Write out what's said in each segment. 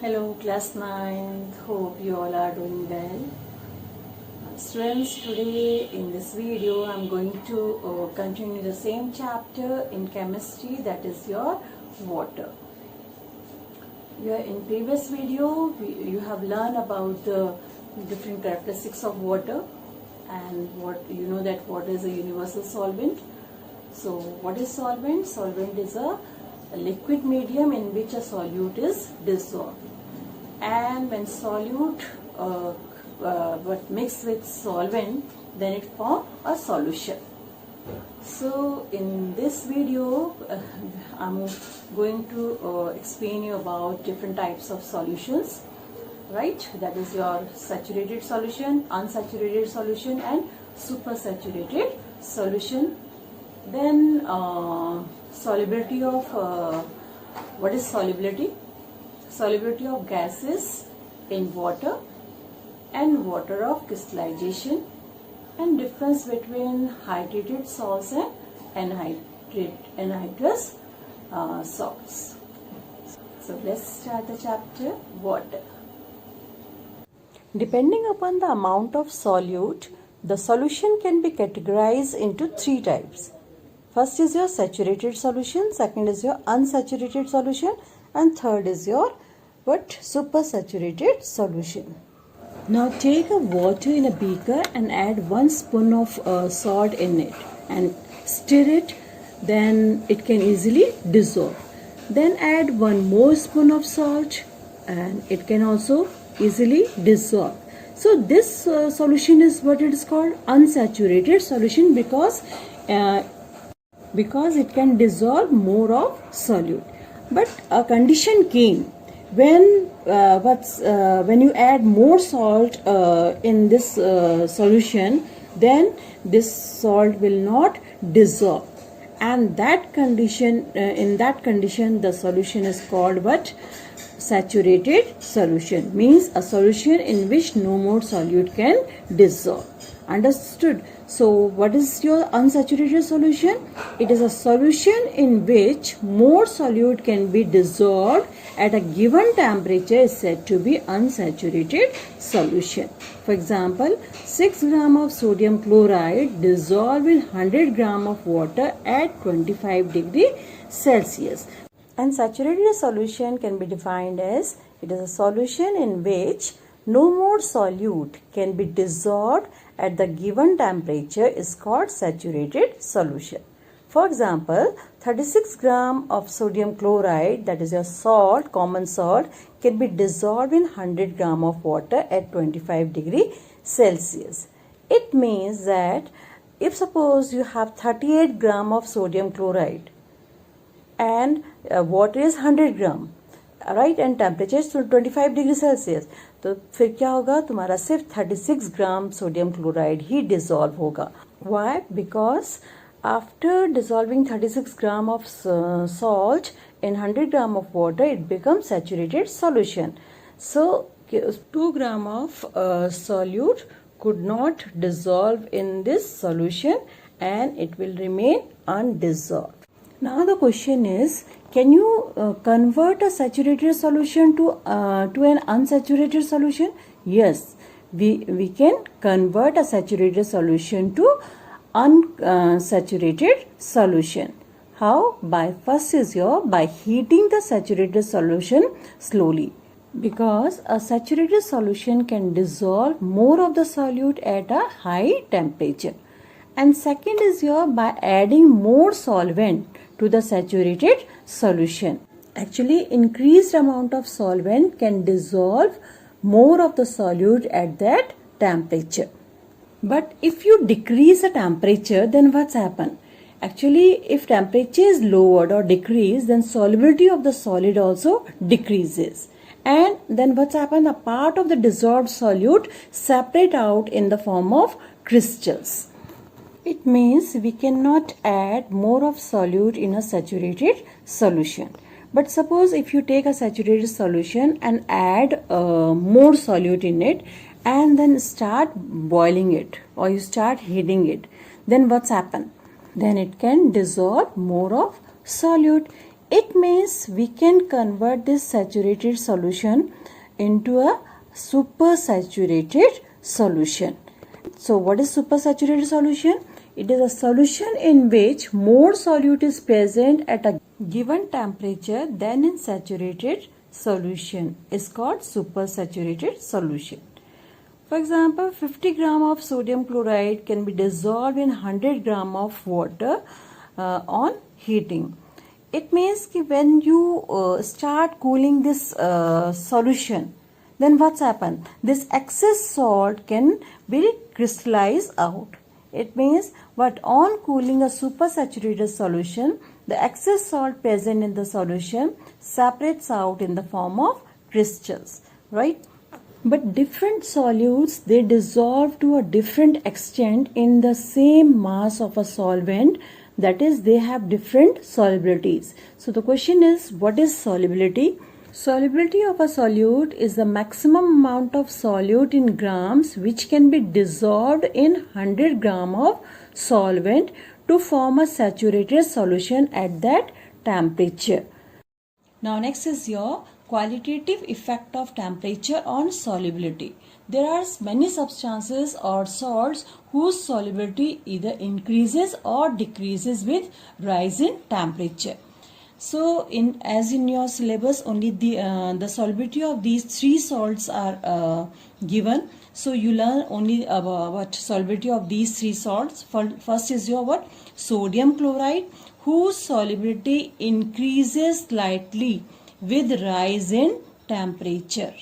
Hello class 9th, hope you all are doing well. Students, today in this video I am going to continue the same chapter in chemistry, that is your water. In previous video you have learned about the different characteristics of water and what you know that water is a universal solvent. So what is solvent? Solvent is a liquid medium in which a solute is dissolved, and when solute but mixed with solvent, then it forms a solution. So in this video I'm going to explain you about different types of solutions, right? That is your saturated solution, unsaturated solution and supersaturated solution. Then solubility of what is solubility? Solubility of gases in water and water of crystallization, and difference between hydrated salts and anhydrous salts. So let's start the chapter water. Depending upon the amount of solute, the solution can be categorized into three types. First is your saturated solution, second is your unsaturated solution, and third is your supersaturated solution. Now take a water in a beaker and add 1 spoon of salt in it and stir it, then it can easily dissolve. Then add 1 more spoon of salt and it can also easily dissolve. So this solution is what it is called unsaturated solution because it can dissolve more of solute. But a condition came when you add more salt in this solution, then this salt will not dissolve, and that condition in that condition the solution is called what? Saturated solution. Means a solution in which no more solute can dissolve. Understood? So what is your unsaturated solution? It is a solution in which more solute can be dissolved at a given temperature is said to be unsaturated solution. For example, 6 gram of sodium chloride dissolved in 100 gram of water at 25 degree Celsius. Unsaturated solution can be defined as it is a solution in which no more solute can be dissolved at the given temperature is called saturated solution. For example, 36 gram of sodium chloride, that is your salt, common salt, can be dissolved in 100 gram of water at 25 degree Celsius. It means that if suppose you have 38 gram of sodium chloride and water is 100 gram, right, and temperature is 25 degree Celsius, तो फिर क्या होगा? तुम्हारा सिर्फ 36 gram sodium chloride ही dissolve होगा. Why? Because after dissolving 36 gram of salt in 100 gram of water, it becomes saturated solution. So 2 gram of solute could not dissolve in this solution and it will remain undissolved. Now the question is, can you convert a saturated solution to an unsaturated solution? Yes, we can convert a saturated solution to unsaturated solution. How? By heating the saturated solution slowly, because a saturated solution can dissolve more of the solute at a high temperature. And second is by adding more solvent to the saturated solution. Actually, increased amount of solvent can dissolve more of the solute at that temperature. But if you decrease the temperature, then what's happened? Actually, if temperature is lowered or decreased, then solubility of the solid also decreases. And then what's happened? A part of the dissolved solute separate out in the form of crystals. It means we cannot add more of solute in a saturated solution. But suppose if you take a saturated solution and add more solute in it and then start boiling it or you start heating it, then what's happened? Then it can dissolve more of solute. It means we can convert this saturated solution into a supersaturated solution. So what is supersaturated solution? It is a solution in which more solute is present at a given temperature than in saturated solution. Is called supersaturated solution. For example, 50 gram of sodium chloride can be dissolved in 100 gram of water on heating. It means that when you start cooling this solution, then what's happened? This excess salt can be crystallized out. It means what on cooling a supersaturated solution, the excess salt present in the solution separates out in the form of crystals, right? But different solutes, they dissolve to a different extent in the same mass of a solvent. That is, they have different solubilities. So the question is, what is solubility? Solubility of a solute is the maximum amount of solute in grams which can be dissolved in 100 gram of solvent to form a saturated solution at that temperature. Now next is your qualitative effect of temperature on solubility. There are many substances or salts whose solubility either increases or decreases with rise in temperature. So as in your syllabus, only the solubility of these three salts are given. So you learn only about solubility of these three salts. First is your what? Sodium chloride, whose solubility increases slightly with rise in temperature,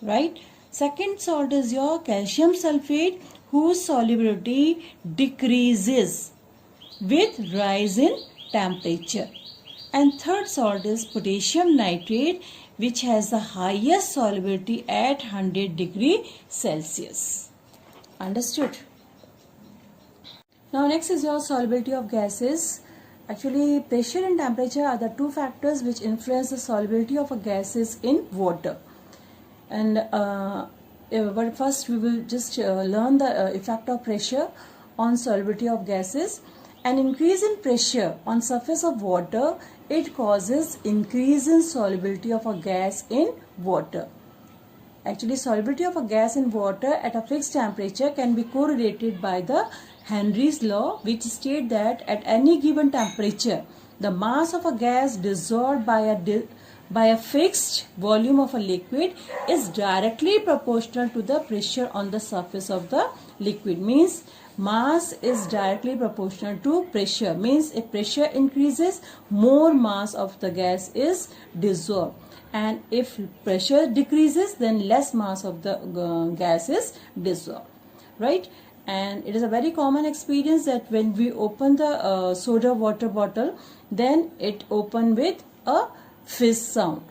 right? Second salt is your calcium sulfate, whose solubility decreases with rise in temperature. And third salt is potassium nitrate, which has the highest solubility at 100 degree Celsius. Understood? Now next is your solubility of gases. Actually, pressure and temperature are the two factors which influence the solubility of a gases in water. And but first we will just learn the effect of pressure on solubility of gases. An increase in pressure on surface of water, it causes increase in solubility of a gas in water. Actually, solubility of a gas in water at a fixed temperature can be correlated by the Henry's law, which states that at any given temperature, the mass of a gas dissolved by a fixed volume of a liquid is directly proportional to the pressure on the surface of the liquid. Means mass is directly proportional to pressure. Means if pressure increases, more mass of the gas is dissolved. And if pressure decreases, then less mass of the gas is dissolved, right? And it is a very common experience that when we open the soda water bottle, then it open with a fizz sound.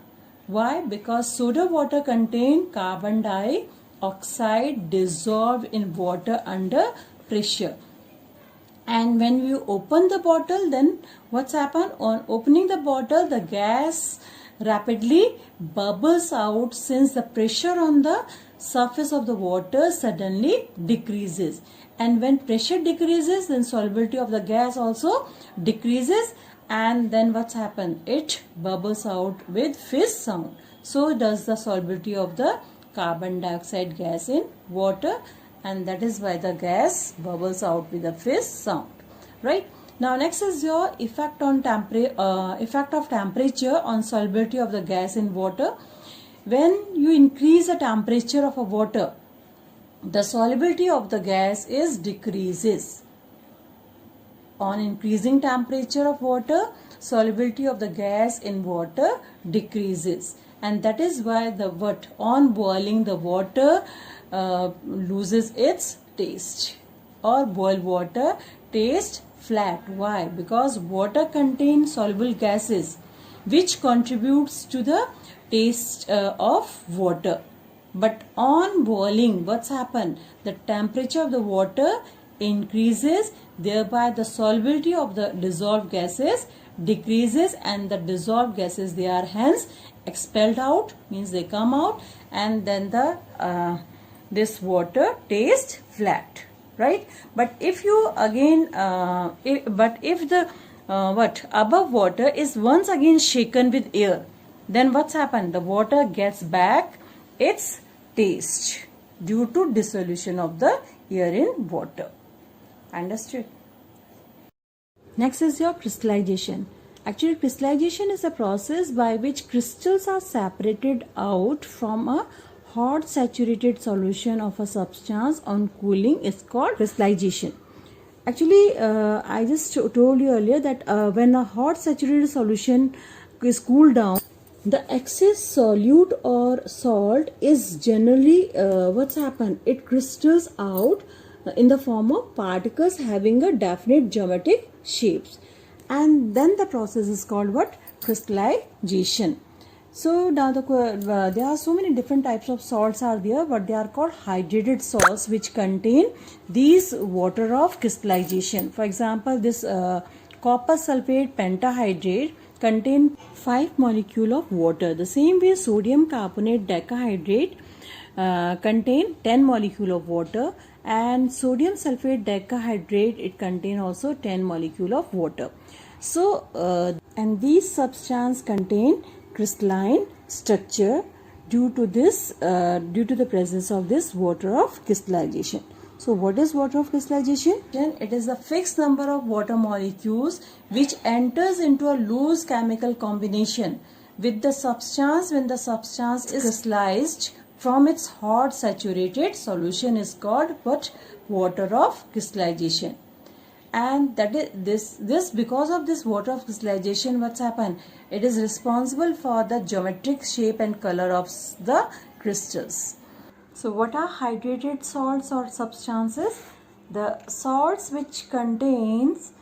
Why? Because soda water contain carbon dioxide dissolved in water under pressure. And when we open the bottle, then what's happened? On opening the bottle, the gas rapidly bubbles out since the pressure on the surface of the water suddenly decreases. And when pressure decreases, then solubility of the gas also decreases. And then what's happened? It bubbles out with fizz sound. So does the solubility of the carbon dioxide gas in water. And that is why the gas bubbles out with a fizz sound, right? Now next is your effect of temperature on solubility of the gas in water. When you increase the temperature of a water, the solubility of the gas is decreases. On increasing temperature of water, solubility of the gas in water decreases. And that is why on boiling the water loses its taste, or boiled water taste flat. Why? Because water contains soluble gases which contributes to the taste of water. But on boiling, what's happened? The temperature of the water increases, thereby the solubility of the dissolved gases decreases, and the dissolved gases, they are hence expelled out, means they come out, and then the this water tastes flat, right? But if you again if the what above water is once again shaken with air, then what's happened? The water gets back its taste due to dissolution of the air in water. Understood? Next is your crystallization. Actually, crystallization is a process by which crystals are separated out from a hot saturated solution of a substance on cooling. Is called crystallization. Actually, I just told you earlier that when a hot saturated solution is cooled down, the excess solute or salt is generally what's happened? It crystals out in the form of particles having a definite geometric shapes, and then the process is called what? Crystallization. So now there are so many different types of salts are there, but they are called hydrated salts which contain these water of crystallization. For example, this copper sulfate pentahydrate contain 5 molecule of water. The same way sodium carbonate decahydrate contain 10 molecule of water, and sodium sulfate decahydrate, it contain also 10 molecule of water. So and these substances contain crystalline structure due to the presence of this water of crystallization. So what is water of crystallization? It is a fixed number of water molecules which enters into a loose chemical combination with the substance when the substance is crystallized from its hot saturated solution is called what? Water of crystallization. And that is this because of this water of crystallization, what's happened? It is responsible for the geometric shape and color of the crystals. So what are hydrated salts or substances? The salts which contains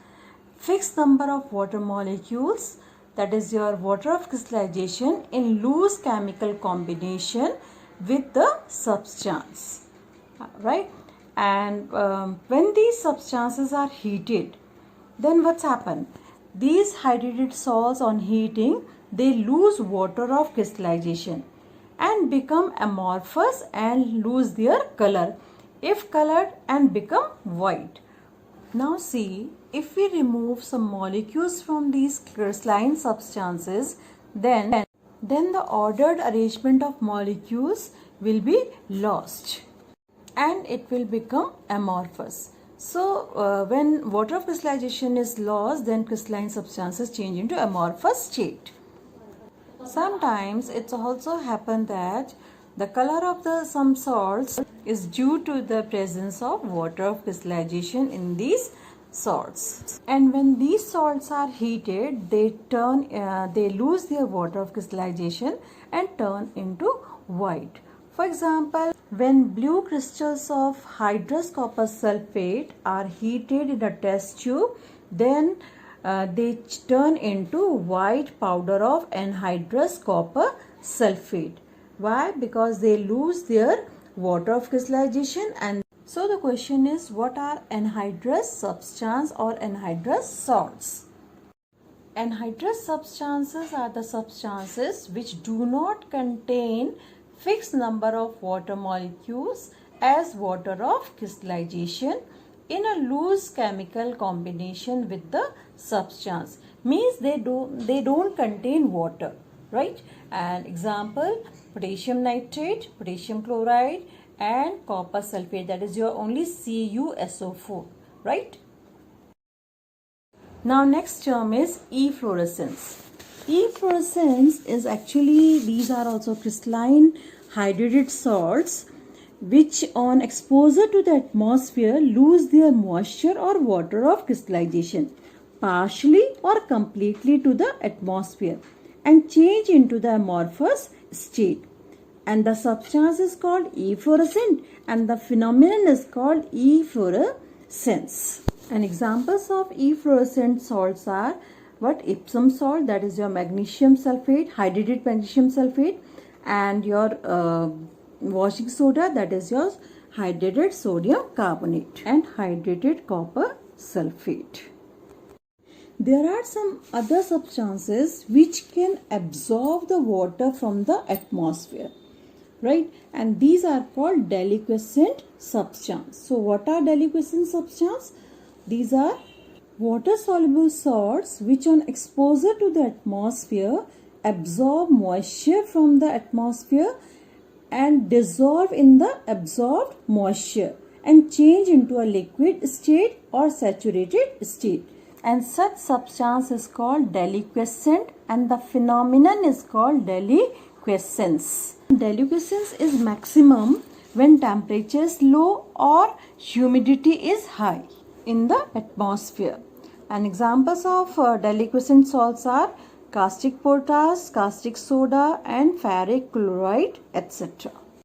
fixed number of water molecules, that is your water of crystallization in loose chemical combination with the substance, right? And when these substances are heated, then what's happened? These hydrated salts on heating, they lose water of crystallization and become amorphous and lose their color, if colored, and become white. Now see, if we remove some molecules from these crystalline substances, then the ordered arrangement of molecules will be lost and it will become amorphous. So when water of crystallization is lost, then crystalline substances change into amorphous state. Sometimes it's also happen that the color of some salts is due to the presence of water of crystallization in these salts. And when these salts are heated, they lose their water of crystallization and turn into white. For example, when blue crystals of hydrous copper sulfate are heated in a test tube, then they turn into white powder of anhydrous copper sulfate. Why? Because they lose their water of crystallization. And so the question is, what are anhydrous substance or anhydrous salts? Anhydrous substances are the substances which do not contain fixed number of water molecules as water of crystallization in a loose chemical combination with the substance. Means they don't contain water, right? An example, potassium nitrate, potassium chloride, and copper sulfate, that is your only CuSO4, right? Now next term is efflorescence. Efflorescence is actually, these are also crystalline hydrated salts which on exposure to the atmosphere lose their moisture or water of crystallization partially or completely to the atmosphere and change into the amorphous state, and the substance is called efflorescent and the phenomenon is called efflorescence. And examples of efflorescent salts are what? Epsom salt, that is your magnesium sulfate, hydrated magnesium sulfate, and your washing soda, that is your hydrated sodium carbonate, and hydrated copper sulfate. There are some other substances which can absorb the water from the atmosphere, right? And these are called deliquescent substance. So what are deliquescent substance? These are Water soluble salts which on exposure to the atmosphere absorb moisture from the atmosphere and dissolve in the absorbed moisture and change into a liquid state or saturated state. And such substance is called deliquescent, and the phenomenon is called deliquescence. Deliquescence is maximum when temperature is low or humidity is high in the atmosphere. And examples of deliquescent salts are caustic potash, caustic soda and ferric chloride, etc.